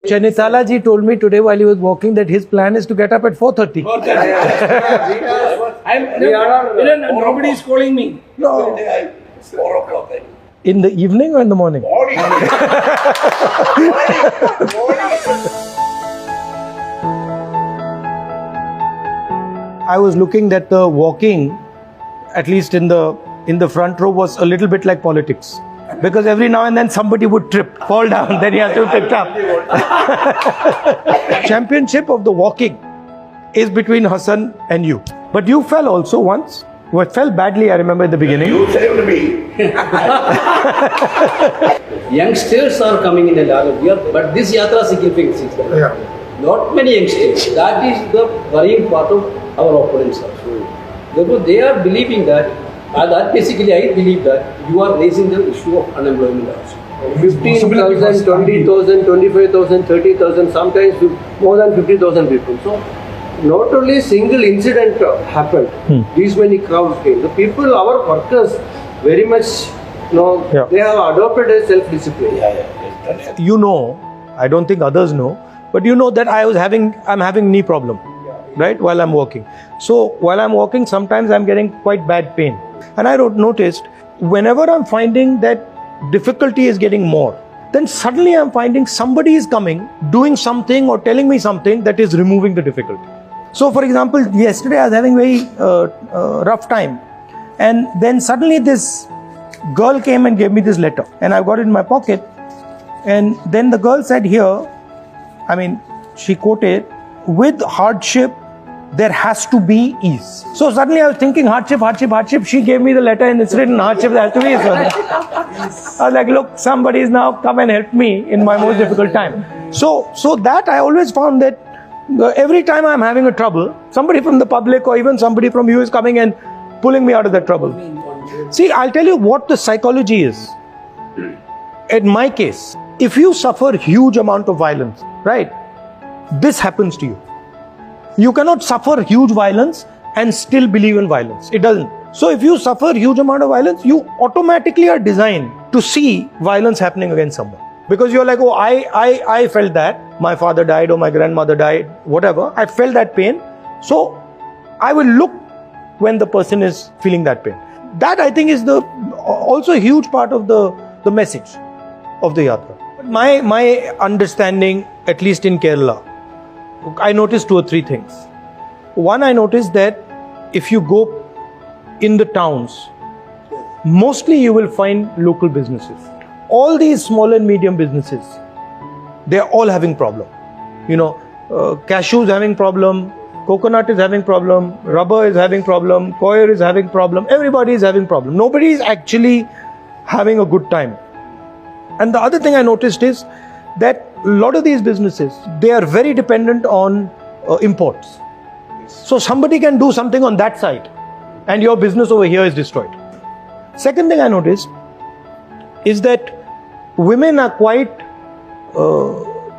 Chanitala ji told me today while he was walking that his plan is to get up at 4:30. Nobody is calling me. No. 4 o'clock. In the evening or in the morning? Morning. I was looking that the walking, at least in the front row, was a little bit like politics. Because every now and then somebody would trip, fall down, then you have to pick up. Championship of the walking is between Hassan and you. But you fell also once. You fell badly, I remember at the beginning. You saved me. Youngsters are coming in a lot of year, but this yatra significance. Yeah. Not many youngsters. That is the worrying part of our opponents also. Therefore, they are believing that, that basically I believe that you are raising the issue of unemployment also. 15,000, 20,000, 25,000, 30,000, sometimes more than 50,000 people. So, not only single incident happened, these many crowds came. The people, our workers, very much, they have adopted a self-discipline. You know, I don't think others know, but you know that I'm having knee problem, right, while I'm walking. So while I'm walking, sometimes I'm getting quite bad pain. And I noticed, whenever I'm finding that difficulty is getting more, then suddenly I'm finding somebody is coming, doing something or telling me something that is removing the difficulty. So for example, yesterday I was having very rough time. And then suddenly this girl came and gave me this letter. And I got it in my pocket. And then the girl said here, she quoted, with hardship, there has to be ease. So suddenly I was thinking hardship. She gave me the letter and it's written hardship, there has to be ease. I was like, look, somebody is now come and help me in my most difficult time. So that I always found that every time I'm having a trouble, somebody from the public or even somebody from you is coming and pulling me out of that trouble. See, I'll tell you what the psychology is. In my case, if you suffer huge amount of violence, right, this happens to you. You cannot suffer huge violence and still believe in violence. It doesn't. So if you suffer huge amount of violence, you automatically are designed to see violence happening against someone. Because you're like, oh, I felt that. My father died or my grandmother died, whatever. I felt that pain. So I will look when the person is feeling that pain. That I think is also a huge part of the message of the yatra. My understanding, at least in Kerala, I noticed 2 or 3 things. One, I noticed that if you go in the towns, mostly you will find local businesses. All these small and medium businesses, they are all having problem. Cashew is having problem, coconut is having problem, rubber is having problem, coir is having problem, everybody is having problem. Nobody is actually having a good time. And the other thing I noticed is that a lot of these businesses, they are very dependent on imports. So somebody can do something on that side and your business over here is destroyed. Second thing I noticed is that women are quite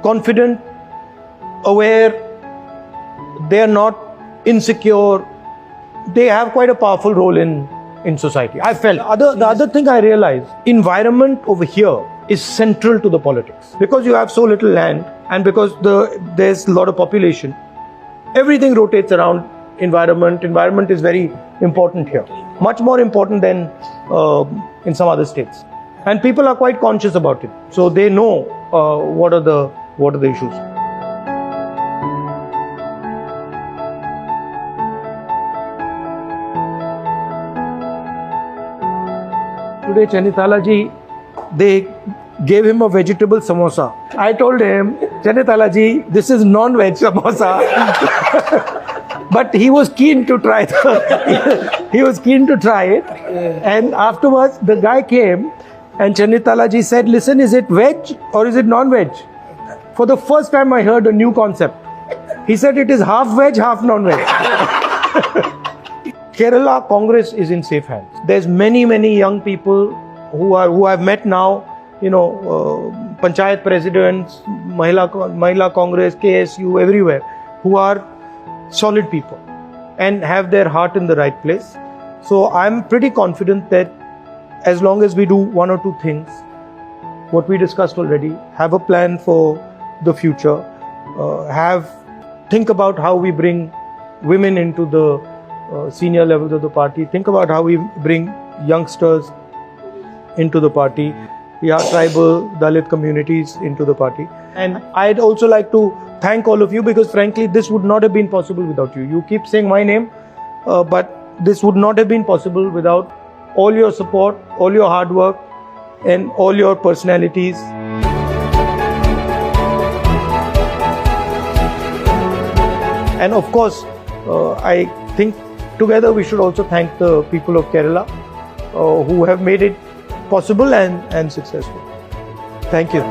confident, aware, they are not insecure, they have quite a powerful role in society. I felt. The other thing I realized, environment over here is central to the politics. Because you have so little land and because there's a lot of population, everything rotates around environment. Environment is very important here. Much more important than in some other states. And people are quite conscious about it. So they know what are the issues. Today, Chanitala ji, they gave him a vegetable samosa. I told him, Chanitala ji, this is non-veg samosa. But he was keen to try it. And afterwards, the guy came and Chanitala ji said, listen, is it veg or is it non-veg? For the first time I heard a new concept. He said it is half veg, half non-veg. Kerala Congress is in safe hands. There's many young people who I've met now, Panchayat presidents, Mahila Congress, KSU, everywhere, who are solid people and have their heart in the right place. So I'm pretty confident that as long as we do 1 or 2 things, what we discussed already, have a plan for the future. Think about how we bring women into the senior levels of the party. Think about how we bring youngsters into the party. Tribal, Dalit communities into the party. And I'd also like to thank all of you, because frankly, this would not have been possible without you. You keep saying my name, but this would not have been possible without all your support, all your hard work, and all your personalities. And of course, I think together we should also thank the people of Kerala who have made it possible and successful. Thank you.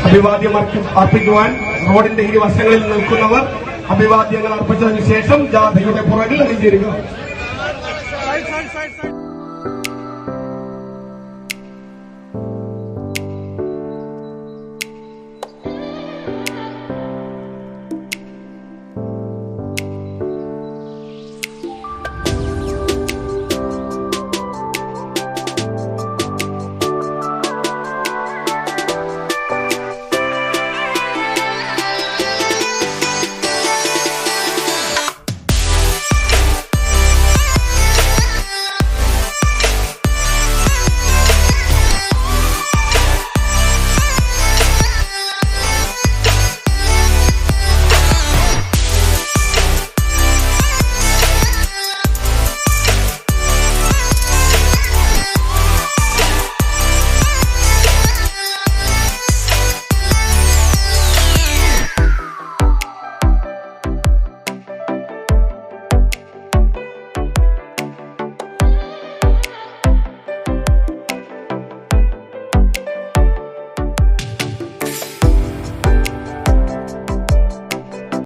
അഭിവാദ്യം അർപ്പിക്കുവാൻ റോഡിന്റെ ഇരുവശങ്ങളിൽ നിൽക്കുന്നവർ അഭിവാദ്യങ്ങൾ അർപ്പിച്ചതിനു ശേഷം ജാഥയുടെ പുറകിൽ അണിചേരുക.